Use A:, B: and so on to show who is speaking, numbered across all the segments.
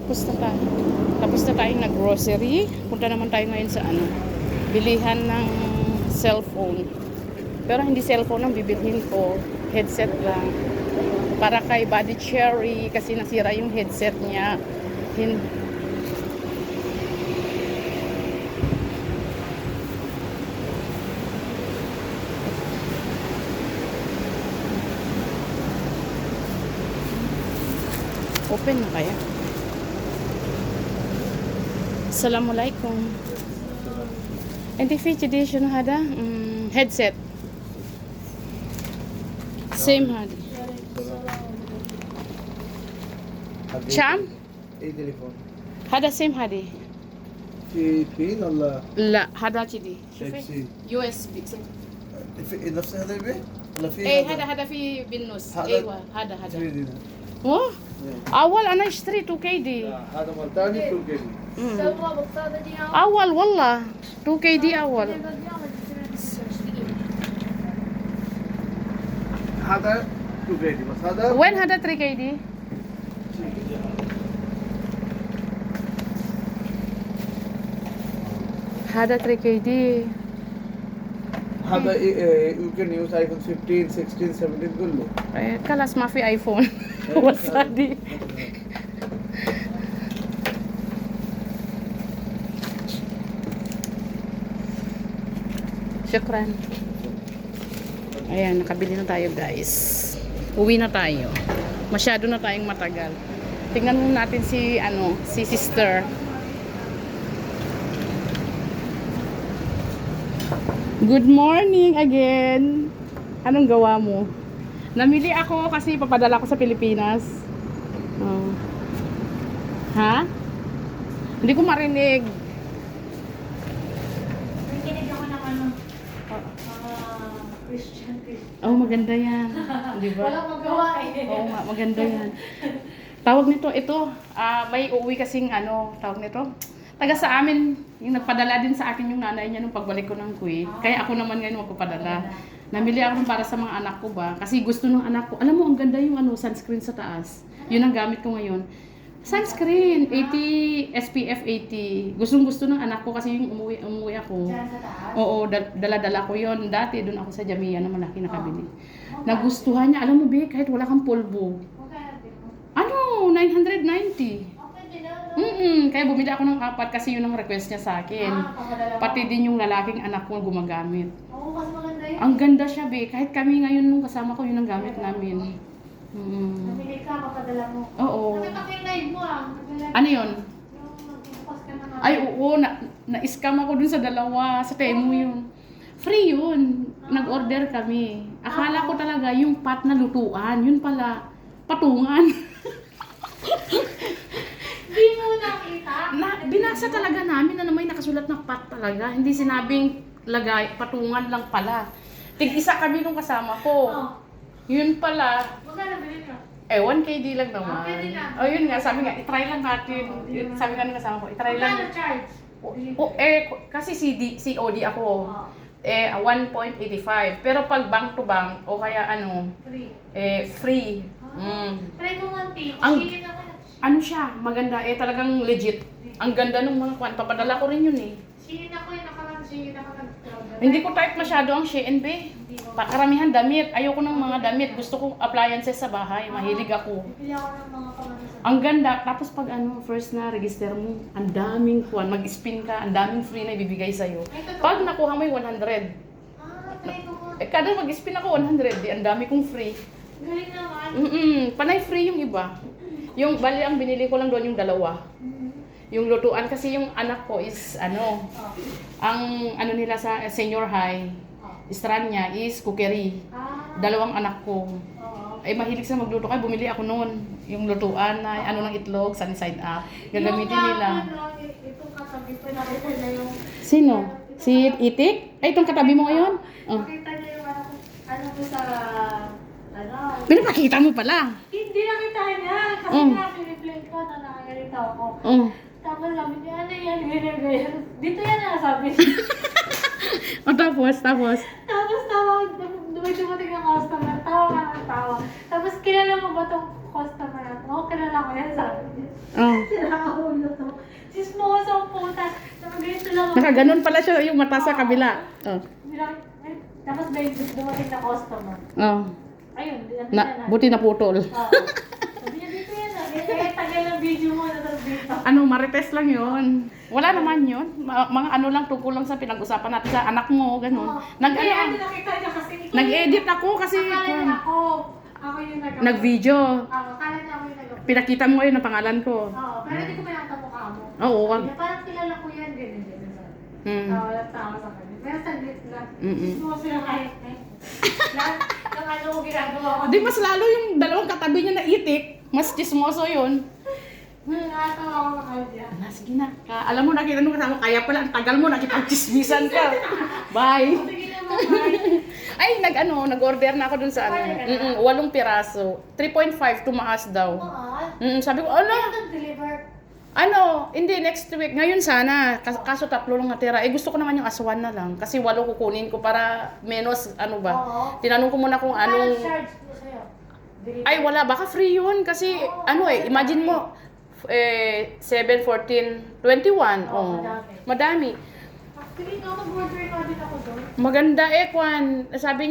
A: Tapos na tayo. Tapos na tayong nag-grocery. Punta naman tayo ngayon sa bilihan ng cellphone. Pero hindi cellphone ang bibilhin ko. Headset lang. Para kay Buddy Cherry kasi nasira yung headset niya. Open na kaya? Assalamualaikum. Hindi fitch edition hada headset. Same hadi. Cham?
B: ايه تليفون؟
A: هذا سيم هذه
B: في بين ولا
A: لا هذا كذي
B: Type C.
A: يو اس بي
B: في نفس هذا البيت؟ ولا في
A: ايه هذا في بالنص
B: هذا
A: ايوه هذا
B: 3D ده.
A: اوه
B: إيه.
A: اول انا اشتريت 2 دي
B: لا، هذا مال ثاني 2 كيلو.
A: اول والله 2 دي اول
B: هذا 2 كيلو بس هذا
A: وين هذا 3 دي هذا 3 دي
B: هذا يمكن يوز ايفون 15 16 17 كله.
A: خلاص ما في ايفون وصادي Shukran. Ayan, nakabili na tayo guys. Uwi na tayo. Masyado na tayong matagal. Tingnan mo natin si si sister. Good morning again. Anong gawa mo? Namili ako kasi papadala ko sa Pilipinas. Oh. Ha? Hindi ko marinig.
C: Nakikinig ako ng Christian.
A: Oh, maganda yan. Di ba?
C: Walang magawa eh.
A: Oo nga, maganda yan. Tawag nito, ito, may uuwi kasing tawag nito, taga sa amin, yung nagpadala din sa akin yung nanay niya nung pagbalik ko ng Kuwait. Kaya ako naman ngayon magpapadala. Namili ako para sa mga anak ko ba, kasi gusto ng anak ko. Alam mo, ang ganda yung sunscreen sa taas. Yun ang gamit ko ngayon. Sunscreen, 80, SPF 80. Gustong-gusto ng anak ko kasi yung umuwi ako.
C: Diyan sa taas?
A: Oo, dala-dala ko yon. Dati doon ako sa Jamia na malaki nakabili. Nagustuhan niya. Alam mo, Be, kahit wala kang polvo.
C: Okay,
A: 990.
C: okay din na.
A: Kaya bumili ako ng 4 kasi yun ang request niya sa akin.
C: Papadala mo.
A: Pati din yung lalaking anak ko gumagamit.
C: Oo, kasi maganda yun.
A: Ang ganda siya, Be. Kahit kami ngayon nung kasama ko, yun ang gamit namin.
C: Namili ka, papadala mo.
A: Oo.
C: Nakita ko yung live mo
A: Ano yun?
C: Yung nagbukas ka na
A: Ay, oo. Na-scam ako dun sa dalawa. Sa Temu yun. Free yun. Nag-order kami. Akala ko talaga yung pot na lutuan. Yun pala, patungan.
C: Hindi mo nakita.
A: Binasa talaga namin na may nakasulat na pot talaga. Hindi sinabing lagay, patungan lang pala. Tig-isa kami nung kasama ko.
C: Oh.
A: Yun pala,
C: Magkano bilhin mo?
A: 1KD lang naman.
C: Pwede na.
A: Oh, yun nga, sabi nga, itry lang natin. Sabi nga nung kasama ko, itry
C: Magkano
A: lang.
C: charge?
A: Kasi COD ako.
C: Oh.
A: 1.85. Pero pag bank to bank, o kaya
C: Free.
A: free.
C: Try mo nga, T.
A: Ang-
C: Sige naman.
A: Ano siya, maganda, talagang legit. Ang ganda nung mga kwan, papadala ko rin yun eh.
C: Sige na ko yung sige na ko
A: Hindi ko type masyado ang Shein, be. Karamihan damit. Ayoko ng mga damit. Gusto ko appliances sa bahay. Mahilig ako.
C: Bibili ako ng mga pamana sa
A: Ang ganda. Tapos pag first na register mo, ang daming kwan. Mag-spin ka, ang daming free na ibibigay sa'yo. Pag nakuha mo yung 100,
C: try ko mo.
A: kada mag-spin ako 100, ang dami kong free.
C: Galing naman.
A: Panay free yung iba. Yung bali ang binili ko lang doon yung dalawa. Yung lutuan kasi yung anak ko is ang nila sa senior high, strand niya is cookery. Dalawang anak ko. Ay mahilig sa magluto kaya bumili ako noon. Yung lutuan na ng itlog, sunny side up. Gagamitin nila.
C: Itong katabi ko, nakita niya yung...
A: Sino? Si Itik? Ay, itong katabi mo ngayon? Oh.
C: Nakita niya yung ano ko sa...
A: Pinapakita mo pala.
C: Hindi nakita niya. Kasi naka-replay ko na nakagalita ako. Tapos sabi niya, ano yan, ganyan. Dito yan sabi niya.
A: Tapos?
C: Tapos dumating ng customer, tawa ka ng tawa. Tapos kilala mo ba itong customer na? Oo, kilala ko yan, sabi niya.
A: Oh.
C: Sila ulo to. Sismoso ang puta. Nakaganito lang ako.
A: Nakaganon pala siya yung mata sa kabila. Oh.
C: Tapos may dumating na customer.
A: Oh.
C: Ayun,
A: Buti naputol.
C: Oo. Sabi niya, dito yan. Tagal ng video mo na dito.
A: Ano, marites lang yun. Wala naman yun. Mga ano lang, tungkol lang sa pinag-usapan natin sa anak mo, ganun.
C: Kaya nakita niya kasi.
A: Nag-edit ako kasi
C: Akala niya ako. Ako yung
A: nag-video.
C: Akala niya ako yung
A: Pinakita mo ngayon ang pangalan ko.
C: Oo, pero hindi ko pinakita mukha mo.
A: Oo, wag.
C: Sabi niya, parang kilala ko yan, ganyan. Walang tao sa kanya. Pero saglit lang. Gusto ko sila kahit lahat ng ano ko ginagawa ko.
A: Di mas lalo yung dalawang katabi niya na itik, mas chismoso yun.
C: Nakatawa ko na kayo dyan.
A: Sige na. Alam mo, nakita mo kasama, kaya pala ang tagal mo, nakipag-chismisan ka. Bye.
C: Sige naman, bye.
A: Ay, nag-order na ako dun sa ano. 8 piraso. 3.5 tumaas daw. Sabi ko, ano?
C: Deliver.
A: Ano, hindi, next week. Ngayon sana. Kaso 3 lang natira. Eh, gusto ko naman yung aswan na lang. Kasi 8 kukunin ko para menos, ano ba.
C: Oo.
A: Tinanong ko muna kung anong...
C: charge mo sa'yo? Deliver.
A: Ay, wala. Baka free yun. Kasi, ano imagine mo, 7, 14, 21.
C: Oo,
A: Oh, madami.
C: Actually, mag-order na din ako doon.
A: Maganda Kwan. Sabi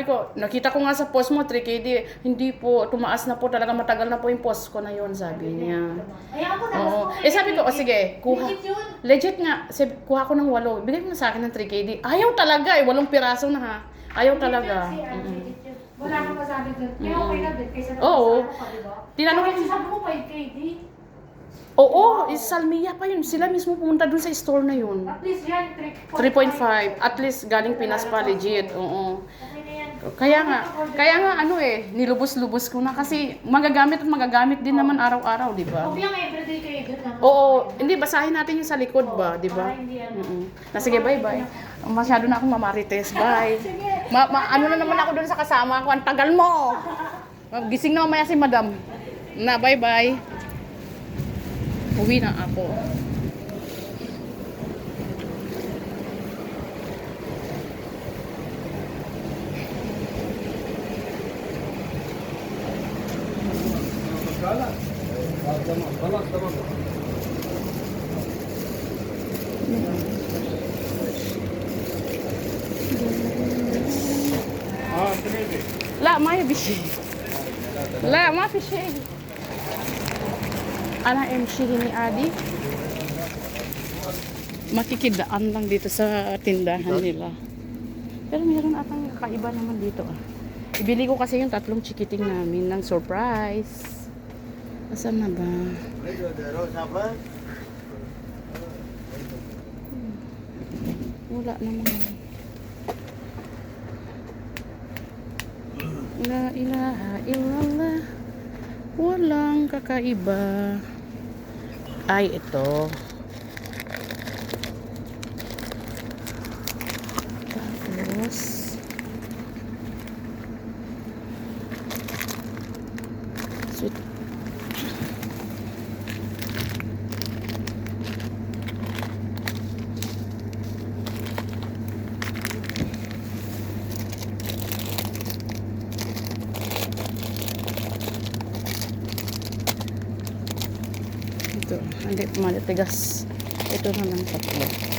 A: ko, nakita ko nga sa post mo, 3KD. Hindi po, tumaas na po. Talaga matagal na po yung post ko na yun, sabi niya.
C: Ay, ako na.
A: Oo. Sabi ko, sige, kuha.
C: Legit yun.
A: Legit nga, kuha ko ng 8. Bigay mo na sa akin ng 3KD. Ayaw talaga 8 piraso na ha. Ayaw talaga.
C: Legit yun. Wala kang masabi doon. Kaya okay na din. Kaysa
A: Oo.
C: pa, diba?
A: Tinanong ko,
C: Sabi mo 5KD.
A: oo, Salmia pa yun. Sila mismo pumunta dun sa store na yun.
C: At least yan,
A: 3.5. At least galing Pinas pa, legit. Oo.
C: Okay na yan.
A: Kaya nga nilubos-lubos ko na kasi magagamit din naman araw-araw, di ba?
C: Huwag lang everyday kayo doon lang.
A: Oo, hindi basahin natin yung sa likod ba, di ba?
C: Para hindi ano.
A: Sige, bye-bye. Masyado na akong mamarites. Bye. Ano na naman ako doon sa kasama ko. Ang tagal mo. Gising na mamaya si madam. Na, bye-bye. Uwi na ako. لا ما يبي شيء لا ما في شيء أنا أمشي هنا عادي makikidaan lang dito sa tindahan nila pero meron atang kakaiba naman dito ibili ko kasi yung 3 chikiting namin ng surprise. Asan na ba? Wala naman. La ilaha illallah. Walang kakaiba. Ay, ito. Tapos, sweet. Ito, hindi matigas. Ito na lang 3.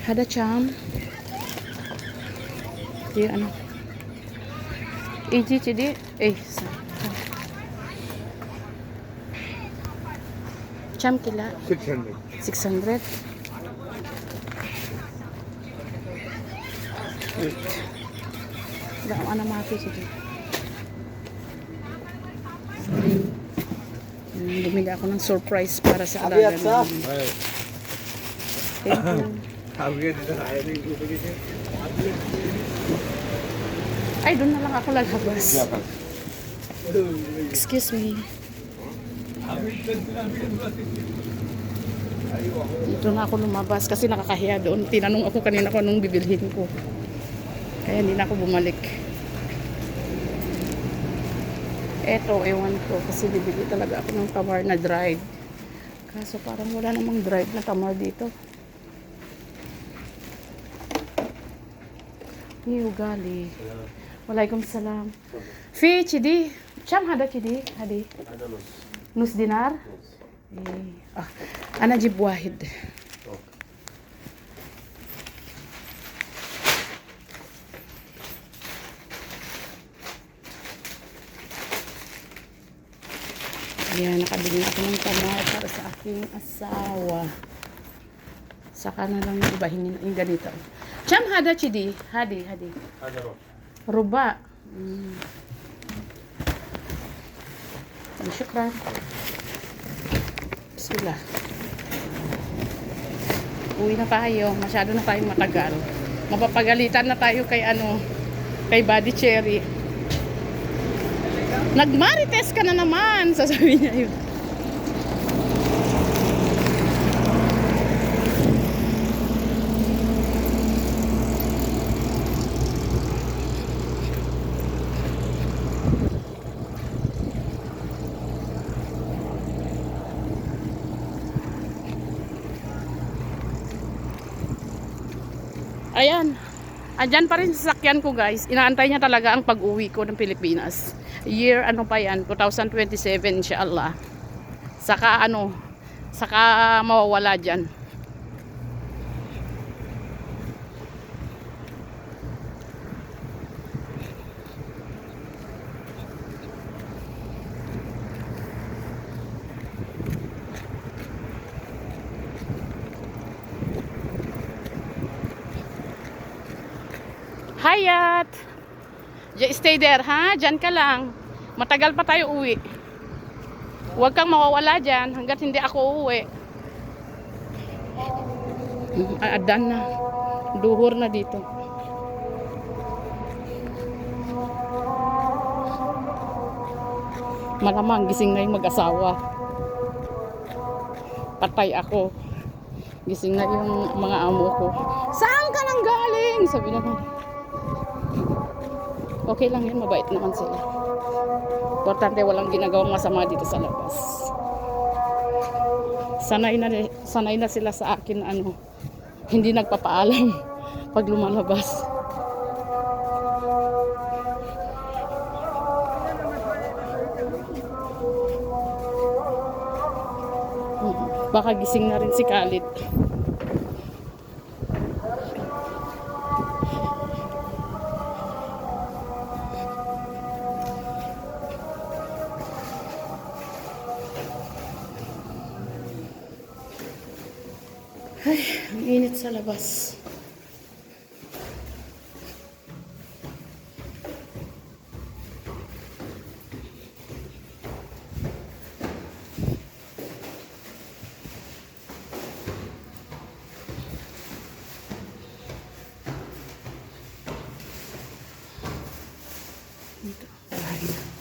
A: Hada cham. Di ano. Iji chidi. Cham kila
B: 600.
A: 600. Wait. Ano mati chidi. Bumili ako ng surprise para sa alaga namin. Thank you. Ay, doon na lang ako lalabas. Excuse me. Dito na ako lumabas kasi nakakahiya doon. Tinanong ako kanina ko anong bibilhin ko. Kaya hindi na ako bumalik. Eto, ewan ko kasi bibili talaga ako ng tamar na dried. Kaso parang wala namang dried na tamar dito. Ni ugali. Walaikum salam. في كذي كم هذا كذي هذه
B: هذا نص.
A: نص دينار إيه. أنا أجيب واحد. Ayan, nakabili na ako ng kamay para sa aking asawa. Saka na lang yung iba yung ganito. Cham hada chidi. Hadi.
B: هذا روح.
A: Ruba. Syukran. Bismillah. Uwi na tayo. Masyado na tayong matagal. Mapapagalitan na tayo kay kay Buddy Cherry. Nagmarites ka na naman, sasabihin niya yun. Ayan. Andyan pa rin sa sasakyan ko, guys. Inaantay niya talaga ang pag-uwi ko ng Pilipinas. Year pa yan, 2027 inshallah. Saka saka mawawala dyan. Hayat! Stay there, ha? Diyan ka lang. Matagal pa tayo uwi. Huwag kang mawawala dyan hanggat hindi ako uwi. Adan na. Duhur na dito. Malamang gising na yung mag-asawa. Patay ako. Gising na yung mga amo ko. Saan ka nang galing? Sabi naman. Okay lang yun, mabait naman sila. Importante walang ginagawang masama dito sa labas. Sanay na sila sa akin hindi nagpapaalam pag lumalabas. Baka gising na rin si Khalid. Ay, ang init sa labas. Dito, bahay na.